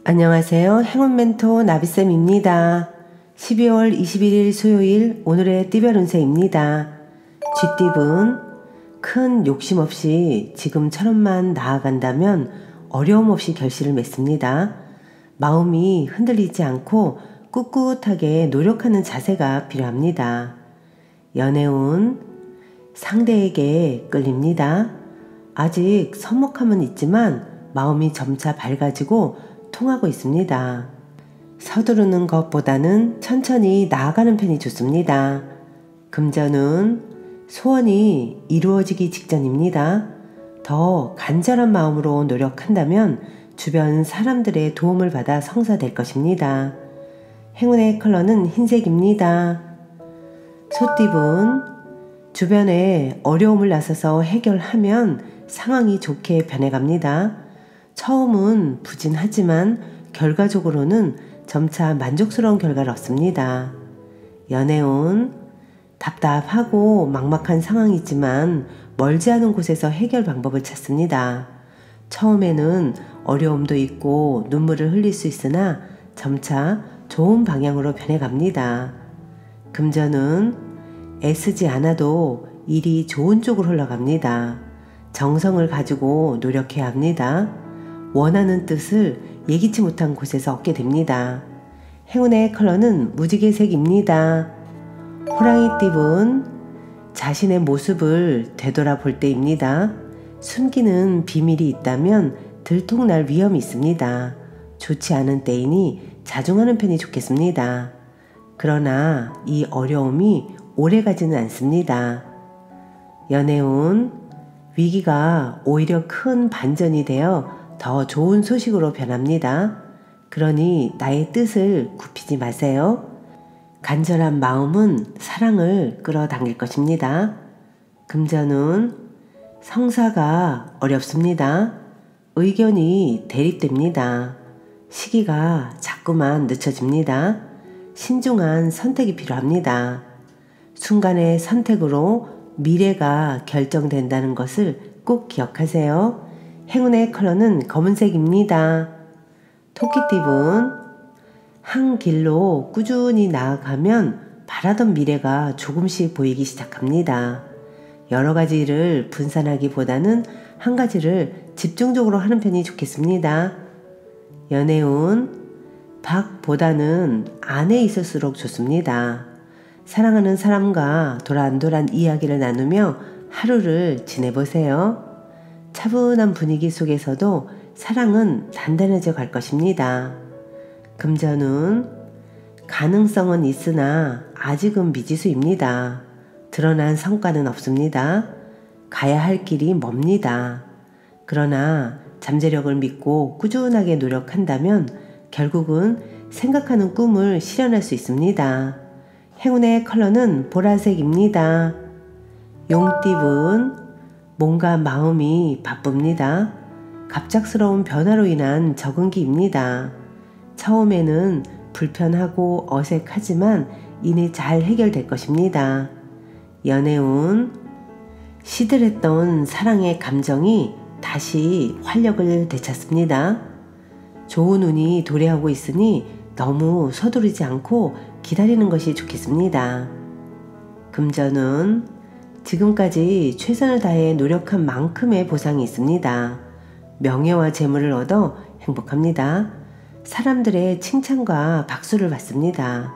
안녕하세요. 행운 멘토 나비쌤입니다. 12월 21일 수요일 오늘의 띠별 운세입니다. 쥐띠분 큰 욕심 없이 지금처럼만 나아간다면 어려움 없이 결실을 맺습니다. 마음이 흔들리지 않고 꿋꿋하게 노력하는 자세가 필요합니다. 연애운 상대에게 끌립니다. 아직 서먹함은 있지만 마음이 점차 밝아지고 통하고 있습니다. 서두르는 것보다는 천천히 나아가는 편이 좋습니다. 금전운 소원이 이루어지기 직전입니다. 더 간절한 마음으로 노력한다면 주변 사람들의 도움을 받아 성사될 것입니다. 행운의 컬러는 흰색입니다. 소띠분 주변에 어려움을 나서서 해결하면 상황이 좋게 변해갑니다. 처음은 부진하지만 결과적으로는 점차 만족스러운 결과를 얻습니다. 연애운 답답하고 막막한 상황이지만 멀지 않은 곳에서 해결 방법을 찾습니다. 처음에는 어려움도 있고 눈물을 흘릴 수 있으나 점차 좋은 방향으로 변해갑니다. 금전은 애쓰지 않아도 일이 좋은 쪽으로 흘러갑니다. 정성을 가지고 노력해야 합니다. 원하는 뜻을 예기치 못한 곳에서 얻게 됩니다. 행운의 컬러는 무지개색입니다. 호랑이띠분 자신의 모습을 되돌아볼 때입니다. 숨기는 비밀이 있다면 들통날 위험이 있습니다. 좋지 않은 때이니 자중하는 편이 좋겠습니다. 그러나 이 어려움이 오래가지는 않습니다. 연애운 위기가 오히려 큰 반전이 되어 더 좋은 소식으로 변합니다. 그러니 나의 뜻을 굽히지 마세요. 간절한 마음은 사랑을 끌어당길 것입니다. 금전운 성사가 어렵습니다. 의견이 대립됩니다. 시기가 자꾸만 늦춰집니다. 신중한 선택이 필요합니다. 순간의 선택으로 미래가 결정된다는 것을 꼭 기억하세요. 행운의 컬러는 검은색입니다. 토끼띠분 한 길로 꾸준히 나아가면 바라던 미래가 조금씩 보이기 시작합니다. 여러 가지 일을 분산하기보다는 한 가지를 집중적으로 하는 편이 좋겠습니다. 연애운 밖보다는 안에 있을수록 좋습니다. 사랑하는 사람과 도란도란 이야기를 나누며 하루를 지내보세요. 차분한 분위기 속에서도 사랑은 단단해져 갈 것입니다. 금전운 가능성은 있으나 아직은 미지수입니다. 드러난 성과는 없습니다. 가야 할 길이 멉니다. 그러나 잠재력을 믿고 꾸준하게 노력한다면 결국은 생각하는 꿈을 실현할 수 있습니다. 행운의 컬러는 보라색입니다. 용띠분 몸과 마음이 바쁩니다. 갑작스러운 변화로 인한 적응기입니다. 처음에는 불편하고 어색하지만 이내 잘 해결될 것입니다. 연애운 시들했던 사랑의 감정이 다시 활력을 되찾습니다. 좋은 운이 도래하고 있으니 너무 서두르지 않고 기다리는 것이 좋겠습니다. 금전운 지금까지 최선을 다해 노력한 만큼의 보상이 있습니다. 명예와 재물을 얻어 행복합니다. 사람들의 칭찬과 박수를 받습니다.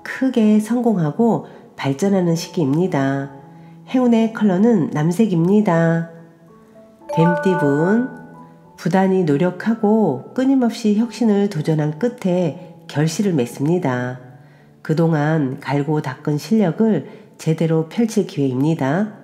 크게 성공하고 발전하는 시기입니다. 행운의 컬러는 남색입니다. 뱀띠분 부단히 노력하고 끊임없이 혁신을 도전한 끝에 결실을 맺습니다. 그동안 갈고 닦은 실력을 제대로 펼칠 기회입니다.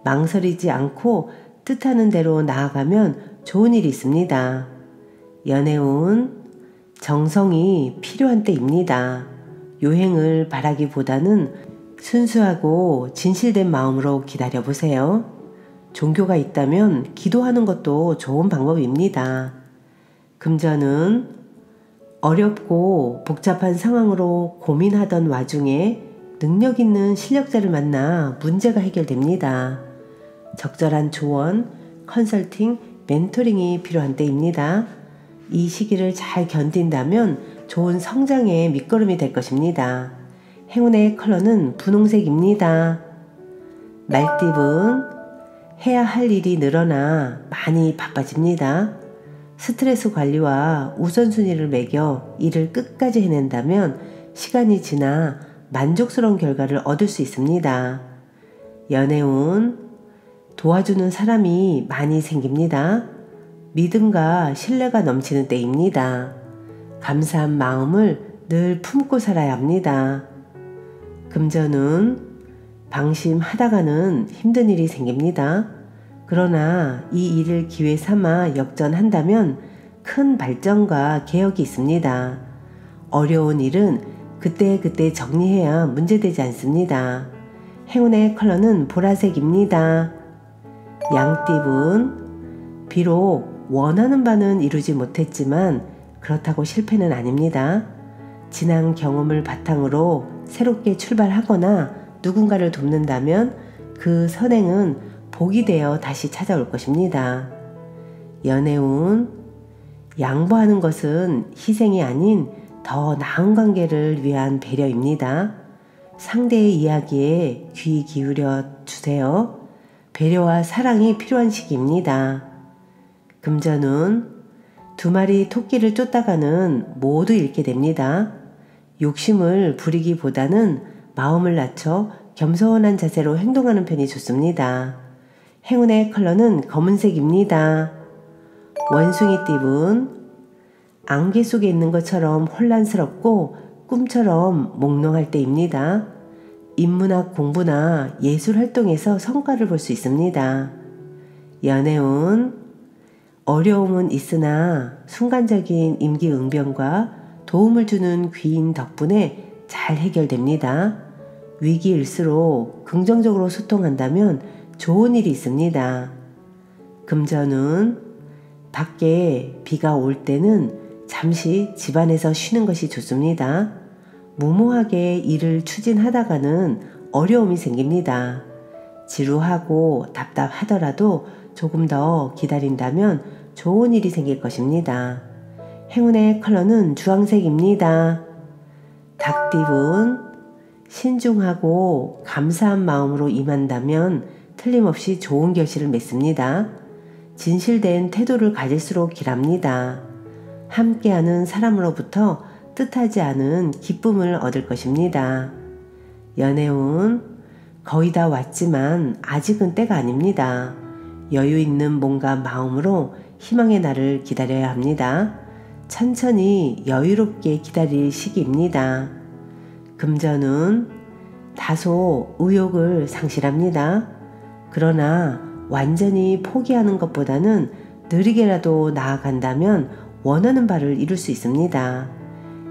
망설이지 않고 뜻하는 대로 나아가면 좋은 일이 있습니다. 연애운 정성이 필요한 때입니다. 요행을 바라기보다는 순수하고 진실된 마음으로 기다려보세요. 종교가 있다면 기도하는 것도 좋은 방법입니다. 금전은 어렵고 복잡한 상황으로 고민하던 와중에 능력 있는 실력자를 만나 문제가 해결됩니다. 적절한 조언, 컨설팅, 멘토링이 필요한 때입니다. 이 시기를 잘 견딘다면 좋은 성장의 밑거름이 될 것입니다. 행운의 컬러는 분홍색입니다. 말띠분, 해야 할 일이 늘어나 많이 바빠집니다. 스트레스 관리와 우선순위를 매겨 일을 끝까지 해낸다면 시간이 지나 만족스러운 결과를 얻을 수 있습니다. 연애운, 도와주는 사람이 많이 생깁니다. 믿음과 신뢰가 넘치는 때입니다. 감사한 마음을 늘 품고 살아야 합니다. 금전운, 방심하다가는 힘든 일이 생깁니다. 그러나 이 일을 기회 삼아 역전한다면 큰 발전과 개혁이 있습니다. 어려운 일은 그때그때 정리해야 문제되지 않습니다. 행운의 컬러는 보라색입니다. 양띠분, 비록 원하는 바는 이루지 못했지만 그렇다고 실패는 아닙니다. 지난 경험을 바탕으로 새롭게 출발하거나 누군가를 돕는다면 그 선행은 복이 되어 다시 찾아올 것입니다. 연애운, 양보하는 것은 희생이 아닌 더 나은 관계를 위한 배려입니다. 상대의 이야기에 귀 기울여 주세요. 배려와 사랑이 필요한 시기입니다. 금전운, 두 마리 토끼를 쫓다가는 모두 잃게 됩니다. 욕심을 부리기보다는 마음을 낮춰 겸손한 자세로 행동하는 편이 좋습니다. 행운의 컬러는 검은색입니다. 원숭이띠분, 안개 속에 있는 것처럼 혼란스럽고 꿈처럼 몽롱할 때입니다. 인문학 공부나 예술 활동에서 성과를 볼 수 있습니다. 연애운, 어려움은 있으나 순간적인 임기응변과 도움을 주는 귀인 덕분에 잘 해결됩니다. 위기일수록 긍정적으로 소통한다면 좋은 일이 있습니다. 금전운, 밖에 비가 올 때는 잠시 집안에서 쉬는 것이 좋습니다. 무모하게 일을 추진하다가는 어려움이 생깁니다. 지루하고 답답하더라도 조금 더 기다린다면 좋은 일이 생길 것입니다. 행운의 컬러는 주황색입니다. 닭띠분, 신중하고 감사한 마음으로 임한다면 틀림없이 좋은 결실을 맺습니다. 진실된 태도를 가질수록 길합니다. 함께하는 사람으로부터 뜻하지 않은 기쁨을 얻을 것입니다. 연애운, 거의 다 왔지만 아직은 때가 아닙니다. 여유 있는 몸과 마음으로 희망의 날을 기다려야 합니다. 천천히 여유롭게 기다릴 시기입니다. 금전운, 다소 의욕을 상실합니다. 그러나 완전히 포기하는 것보다는 느리게라도 나아간다면 원하는 바를 이룰 수 있습니다.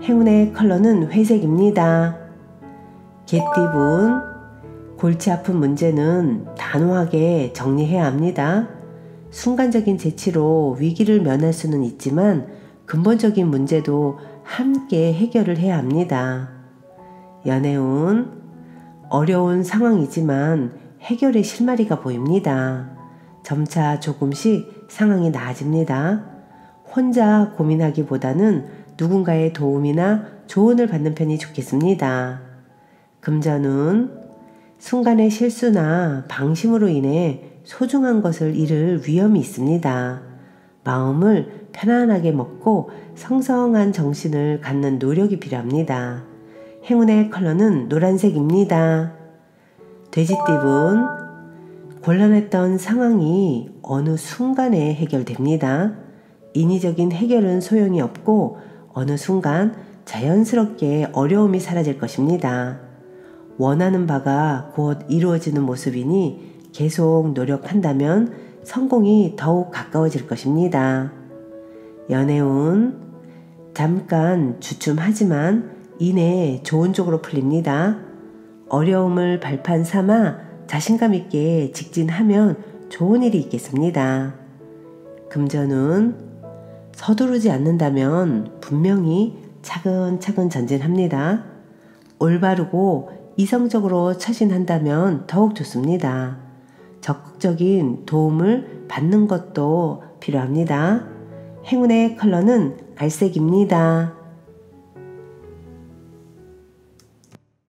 행운의 컬러는 회색입니다. 개띠분, 골치 아픈 문제는 단호하게 정리해야 합니다. 순간적인 재치로 위기를 면할 수는 있지만 근본적인 문제도 함께 해결을 해야 합니다. 연애운, 어려운 상황이지만 해결의 실마리가 보입니다. 점차 조금씩 상황이 나아집니다. 혼자 고민하기보다는 누군가의 도움이나 조언을 받는 편이 좋겠습니다. 금전운, 순간의 실수나 방심으로 인해 소중한 것을 잃을 위험이 있습니다. 마음을 편안하게 먹고 성성한 정신을 갖는 노력이 필요합니다. 행운의 컬러는 노란색입니다. 돼지띠분, 곤란했던 상황이 어느 순간에 해결됩니다. 인위적인 해결은 소용이 없고 어느 순간 자연스럽게 어려움이 사라질 것입니다. 원하는 바가 곧 이루어지는 모습이니 계속 노력한다면 성공이 더욱 가까워질 것입니다. 연애운, 잠깐 주춤하지만 이내 좋은 쪽으로 풀립니다. 어려움을 발판 삼아 자신감 있게 직진하면 좋은 일이 있겠습니다. 금전운, 서두르지 않는다면 분명히 차근차근 전진합니다. 올바르고 이성적으로 처신한다면 더욱 좋습니다. 적극적인 도움을 받는 것도 필요합니다. 행운의 컬러는 갈색입니다.